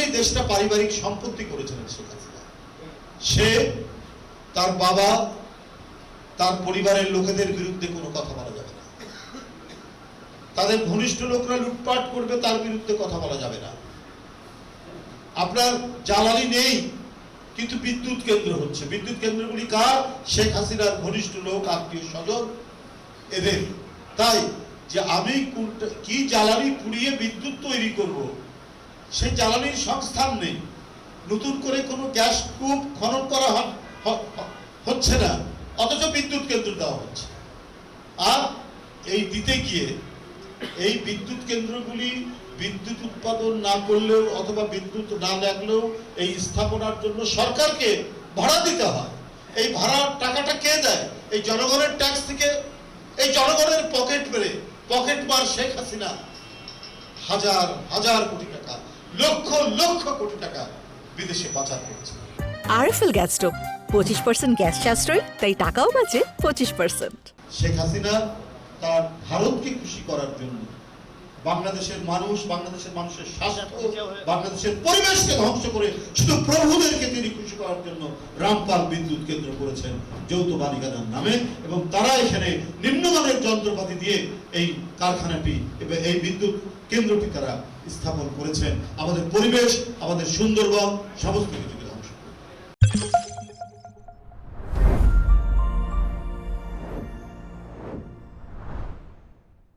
এই দেশটা পারিবারিক সম্পত্তি করেছিলেন শেখ হাসিনা। সে তার বাবা তার পরিবারের লোকেদের বিরুদ্ধে কোনো কথা বলা যাবে না, তাদের ঘনিষ্ঠ লোকরা লুটপাট করবে তার বিরুদ্ধে কথা বলা যাবে না। আপনার জ্বালানি নেই কিন্তু বিদ্যুৎ কেন্দ্র হচ্ছে, বিদ্যুৎ কেন্দ্রগুলি কার? শেখ হাসিনার ঘনিষ্ঠ লোক, আত্মীয় স্বজন এদের। তাই যে আমি কি জ্বালানি পুড়িয়ে বিদ্যুৎ তৈরি করব, সেই জ্বালানির সংস্থান নেই, নতুন করে কোনো গ্যাস কূপ খনন করা হচ্ছে না, অথচ বিদ্যুৎ কেন্দ্র দেওয়া হচ্ছে। আর এই দিতে গিয়ে এই বিদ্যুৎ কেন্দ্রগুলি বিদ্যুৎ উৎপাদন না করলেও অথবা বিদ্যুৎ না লাগলেও এই স্থাপনার জন্য সরকারকে ভাড়া দিতে হয়। এই ভাড়ার টাকাটা কে দেয়? এই জনগণের ট্যাক্স থেকে। এই জনগণের পকেট মার শেখ হাসিনা হাজার হাজার কোটি টাকা, লক্ষ লক্ষ কোটি টাকা বিদেশে পাচার করছে। আরএফএল গ্যাস স্টোভ 25% গ্যাস সাশ্রয়, তাই টাকাও বাঁচে 25%। শেখ হাসিনা তার ভারতকে খুশি করার জন্য বাংলাদেশের মানুষের স্বাস্থ্য, বাংলাদেশের পরিবেশকে ধ্বংস করে শুধু প্রভুদেরকে তিনি খুশি করার জন্য রামপাল বিদ্যুৎ কেন্দ্র করেছেন যৌথ বালিকাদার নামে, এবং তারা এখানে নিম্নমানের যন্ত্রপাতি দিয়ে এই কারখানাটি এবং এই বিদ্যুৎ কেন্দ্রটি তারা স্থাপন করেছেন আমাদের পরিবেশ, আমাদের সুন্দরবন সমস্ত কিছু